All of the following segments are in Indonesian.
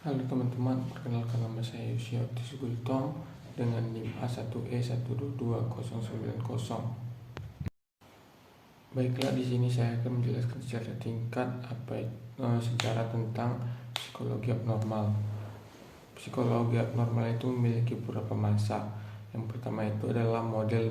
Halo teman-teman, perkenalkan nama saya Yusya Otis Gultom dengan NIM A1E1222090. Baiklah, di sini saya akan menjelaskan secara tingkat secara tentang psikologi abnormal. Psikologi abnormal itu memiliki beberapa masa. Yang pertama itu adalah model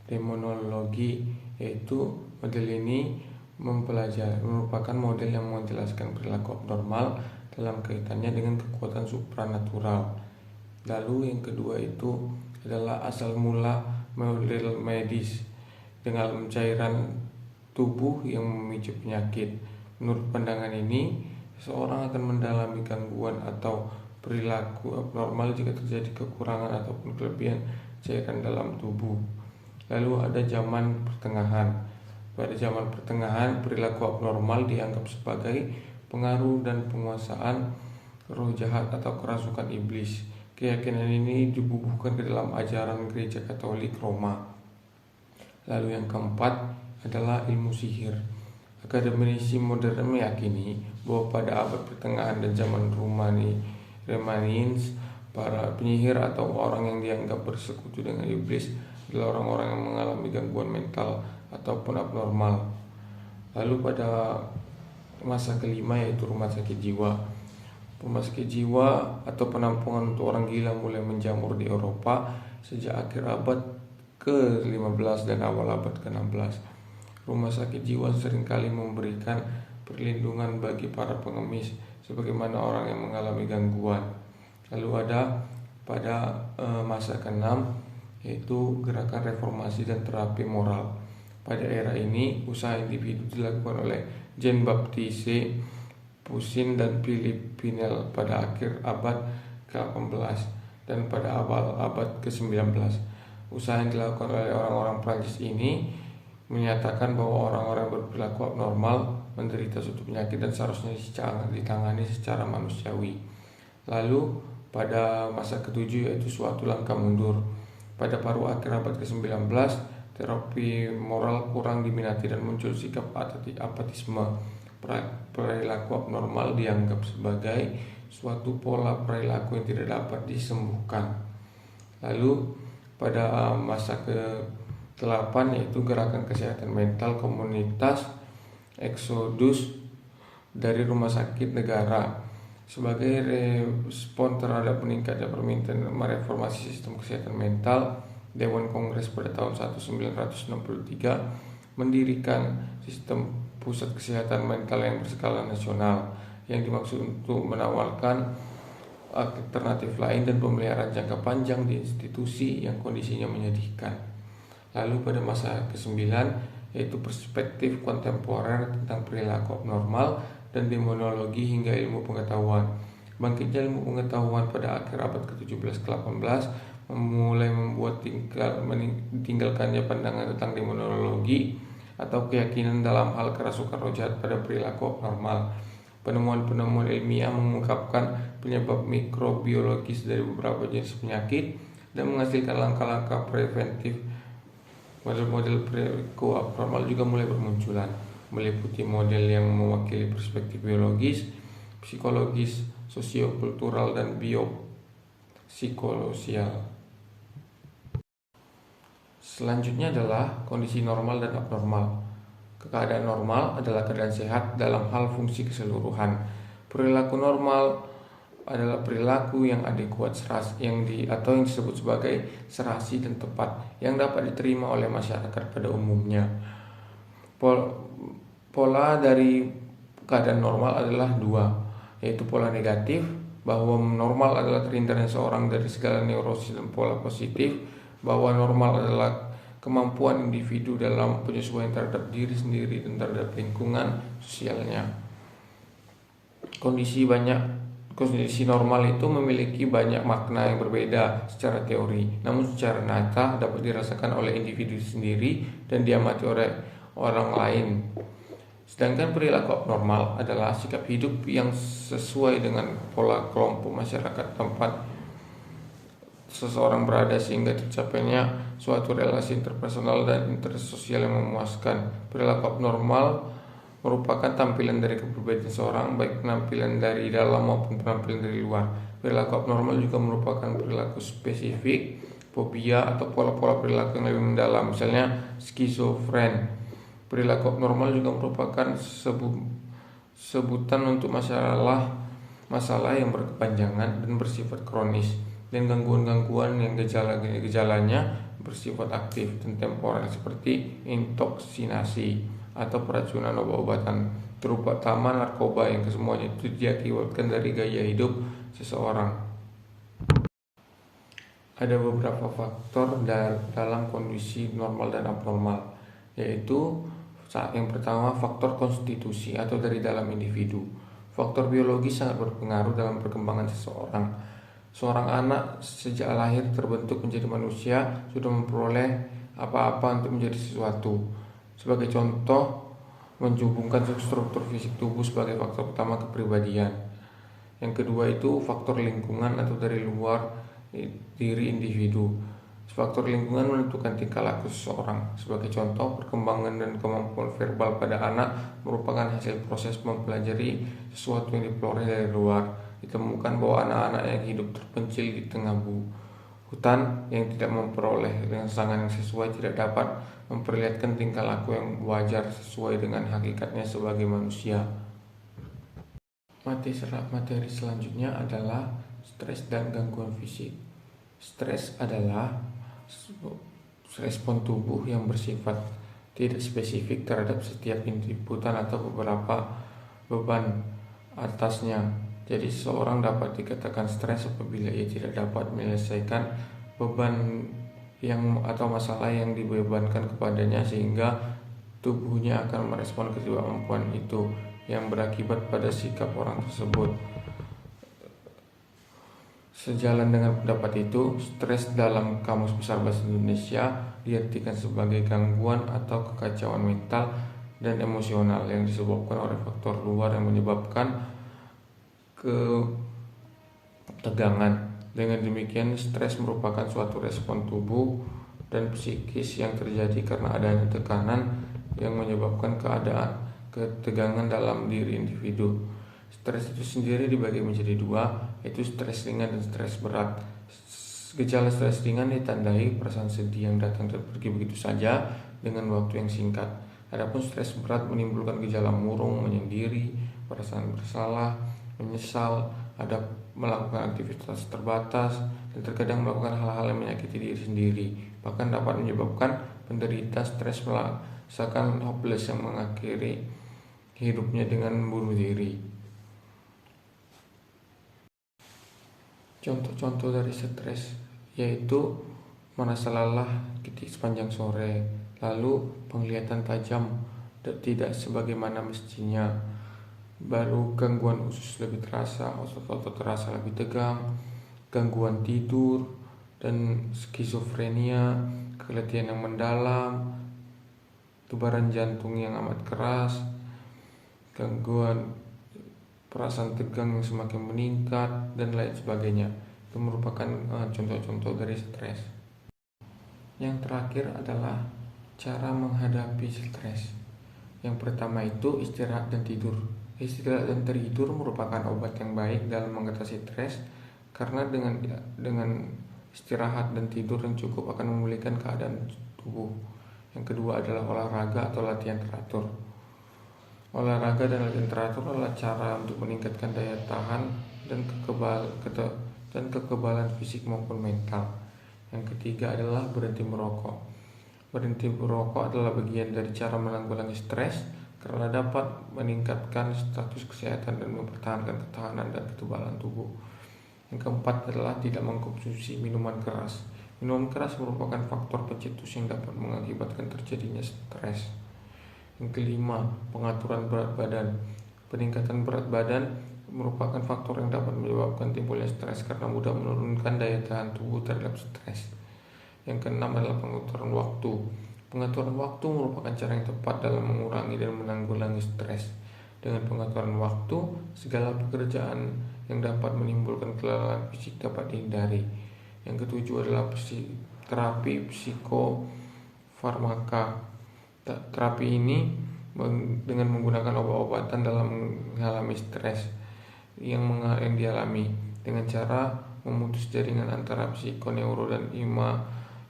demonologi, yaitu model ini merupakan model yang menjelaskan perilaku abnormal dalam kaitannya dengan kekuatan supranatural. Lalu yang kedua itu adalah asal mula model medis dengan cairan tubuh yang memicu penyakit. Menurut pandangan ini, seseorang akan mendalami gangguan atau perilaku abnormal jika terjadi kekurangan ataupun kelebihan cairan dalam tubuh. Lalu ada zaman pertengahan. Pada zaman pertengahan, perilaku abnormal dianggap sebagai pengaruh dan penguasaan roh jahat atau kerasukan iblis. Keyakinan ini dibubuhkan ke dalam ajaran gereja Katolik Roma. Lalu yang keempat adalah ilmu sihir. Akademisi modern meyakini bahwa pada abad pertengahan dan zaman Romanis, para penyihir atau orang yang dianggap bersekutu dengan iblis adalah orang-orang yang mengalami gangguan mental ataupun abnormal. Lalu pada masa kelima yaitu rumah sakit jiwa. Rumah sakit jiwa atau penampungan untuk orang gila mulai menjamur di Eropa sejak akhir abad ke-15 dan awal abad ke-16. Rumah sakit jiwa seringkali memberikan perlindungan bagi para pengemis sebagaimana orang yang mengalami gangguan. Lalu ada pada masa ke-6 yaitu gerakan reformasi dan terapi moral. Pada era ini, usaha individu dilakukan oleh Jean Baptiste Poussin dan Philippe Pinel pada akhir abad ke-18 dan pada awal abad ke-19. Usaha yang dilakukan oleh orang-orang Prancis ini menyatakan bahwa orang-orang berperilaku abnormal menderita suatu penyakit dan seharusnya ditangani secara manusiawi. Lalu pada masa ke-7 yaitu suatu langkah mundur. Pada paruh akhir abad ke-19, terapi moral kurang diminati dan muncul sikap apatisme. Perilaku abnormal dianggap sebagai suatu pola perilaku yang tidak dapat disembuhkan. Lalu pada masa ke-8 yaitu gerakan kesehatan mental komunitas eksodus dari rumah sakit negara. Sebagai respon terhadap meningkatnya permintaan mereformasi sistem kesehatan mental, Dewan Kongres pada tahun 1963 mendirikan sistem pusat kesehatan mental yang berskala nasional yang dimaksud untuk menawarkan alternatif lain dan pemeliharaan jangka panjang di institusi yang kondisinya menyedihkan. Lalu pada masa ke-9 yaitu perspektif kontemporer tentang perilaku abnormal dan demonologi hingga ilmu pengetahuan. Bangkitnya ilmu pengetahuan pada akhir abad ke-17 ke-18 mulai membuat ditinggalkannya pandangan tentang demonologi atau keyakinan dalam hal kerasukan roh jahat pada perilaku abnormal. Penemuan-penemuan ilmiah mengungkapkan penyebab mikrobiologis dari beberapa jenis penyakit dan menghasilkan langkah-langkah preventif. Model-model perilaku abnormal juga mulai bermunculan, meliputi model yang mewakili perspektif biologis, psikologis, sosiokultural, dan biopsikososial. Selanjutnya adalah kondisi normal dan abnormal. Keadaan normal adalah keadaan sehat dalam hal fungsi keseluruhan. Perilaku normal adalah perilaku yang adekuat yang disebut sebagai serasi dan tepat yang dapat diterima oleh masyarakat pada umumnya. Pola dari keadaan normal adalah dua, yaitu pola negatif bahwa normal adalah terhindarnya seorang dari segala neurosis, dan pola positif bahwa normal adalah kemampuan individu dalam penyesuaian terhadap diri sendiri dan terhadap lingkungan sosialnya. Kondisi normal itu memiliki banyak makna yang berbeda secara teori, namun secara nyata dapat dirasakan oleh individu sendiri dan diamati oleh orang lain. Sedangkan perilaku abnormal adalah sikap hidup yang sesuai dengan pola kelompok masyarakat tempat seseorang berada sehingga tercapainya suatu relasi interpersonal dan intersosial yang memuaskan. Perilaku abnormal merupakan tampilan dari kepribadian seorang, baik penampilan dari dalam maupun penampilan dari luar. Perilaku abnormal juga merupakan perilaku spesifik, fobia, atau pola-pola perilaku yang lebih mendalam, misalnya skizofren. Perilaku abnormal juga merupakan sebutan untuk masalah yang berkepanjangan dan bersifat kronis, dan gangguan-gangguan yang gejalanya bersifat aktif dan temporer seperti intoksinasi atau peracunan obat-obatan, terutama narkoba, yang kesemuanya itu diakibatkan dari gaya hidup seseorang. Ada beberapa faktor dalam kondisi normal dan abnormal, yaitu yang pertama faktor konstitusi atau dari dalam individu. Faktor biologis sangat berpengaruh dalam perkembangan seseorang. Seorang anak sejak lahir terbentuk menjadi manusia sudah memperoleh apa-apa untuk menjadi sesuatu. Sebagai contoh, menghubungkan struktur fisik tubuh sebagai faktor utama kepribadian. Yang kedua itu faktor lingkungan atau dari luar diri individu. Faktor lingkungan menentukan tingkah laku seseorang. Sebagai contoh, perkembangan dan kemampuan verbal pada anak merupakan hasil proses mempelajari sesuatu yang diperoleh dari luar. Ditemukan bahwa anak-anak yang hidup terpencil di tengah hutan yang tidak memperoleh rangsangan yang sesuai tidak dapat memperlihatkan tingkah laku yang wajar sesuai dengan hakikatnya sebagai manusia. Materi selanjutnya adalah stres dan gangguan fisik. Stres adalah respon tubuh yang bersifat tidak spesifik terhadap setiap inputan atau beberapa beban atasnya. Jadi seseorang dapat dikatakan stres apabila ia tidak dapat menyelesaikan beban atau masalah yang dibebankan kepadanya, sehingga tubuhnya akan merespon ketidakmampuan itu yang berakibat pada sikap orang tersebut. Sejalan dengan pendapat itu, stres dalam Kamus Besar Bahasa Indonesia diartikan sebagai gangguan atau kekacauan mental dan emosional yang disebabkan oleh faktor luar yang menyebabkan ketegangan. Dengan demikian, stres merupakan suatu respon tubuh dan psikis yang terjadi karena adanya tekanan yang menyebabkan ketegangan dalam diri individu. Stres itu sendiri dibagi menjadi dua, yaitu stres ringan dan stres berat. Gejala stres ringan ditandai perasaan sedih yang datang dan pergi begitu saja dengan waktu yang singkat. Adapun stres berat menimbulkan gejala murung, menyendiri, perasaan bersalah, menyesal, ada melakukan aktivitas terbatas, dan terkadang melakukan hal-hal yang menyakiti diri sendiri. Bahkan dapat menyebabkan penderita stres merasakan hopeless yang mengakhiri hidupnya dengan bunuh diri. Contoh-contoh dari stres yaitu merasa lelah sepanjang sore, lalu penglihatan tajam tidak sebagaimana mestinya, baru gangguan usus lebih terasa, otot terasa lebih tegang, gangguan tidur, dan skizofrenia, keletihan yang mendalam, debaran jantung yang amat keras, gangguan perasaan tegang yang semakin meningkat, dan lain sebagainya. Itu merupakan contoh-contoh dari stres. Yang terakhir adalah cara menghadapi stres. Yang pertama itu istirahat dan tidur. Istirahat dan tidur merupakan obat yang baik dalam mengatasi stres, karena dengan istirahat dan tidur yang cukup akan memulihkan keadaan tubuh. Yang kedua adalah olahraga atau latihan teratur. Olahraga dan latihan teratur adalah cara untuk meningkatkan daya tahan dan kekebalan fisik maupun mental. Yang ketiga adalah berhenti merokok. Berhenti merokok adalah bagian dari cara menanggulangi stres karena dapat meningkatkan status kesehatan dan mempertahankan ketahanan dan ketebalan tubuh. Yang keempat adalah tidak mengkonsumsi minuman keras. Minuman keras merupakan faktor pencetus yang dapat mengakibatkan terjadinya stres. Yang kelima, pengaturan berat badan. Peningkatan berat badan merupakan faktor yang dapat menyebabkan timbulnya stres karena mudah menurunkan daya tahan tubuh terhadap stres. Yang keenam adalah pengaturan waktu. Pengaturan waktu merupakan cara yang tepat dalam mengurangi dan menanggulangi stres. Dengan pengaturan waktu, segala pekerjaan yang dapat menimbulkan kelelahan fisik dapat dihindari. Yang ketujuh adalah terapi psikofarmaka. Terapi ini dengan menggunakan obat-obatan dalam mengalami stres yang dialami, dengan cara memutus jaringan antara psikoneuro dan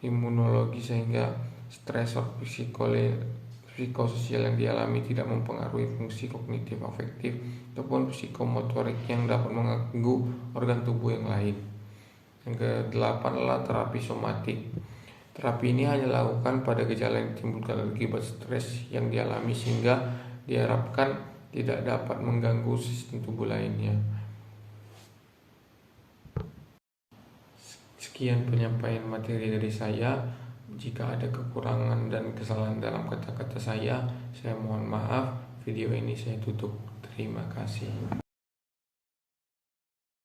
imunologi, sehingga stresor psikososial yang dialami tidak mempengaruhi fungsi kognitif, afektif, ataupun psikomotorik yang dapat mengganggu organ tubuh yang lain. Yang ke-8 adalah terapi somatik. Terapi ini hanya dilakukan pada gejala yang ditimbulkan akibat stres yang dialami, sehingga diharapkan tidak dapat mengganggu sistem tubuh lainnya. Sekian penyampaian materi dari saya. Jika ada kekurangan dan kesalahan dalam kata-kata saya mohon maaf. Video ini saya tutup. Terima kasih.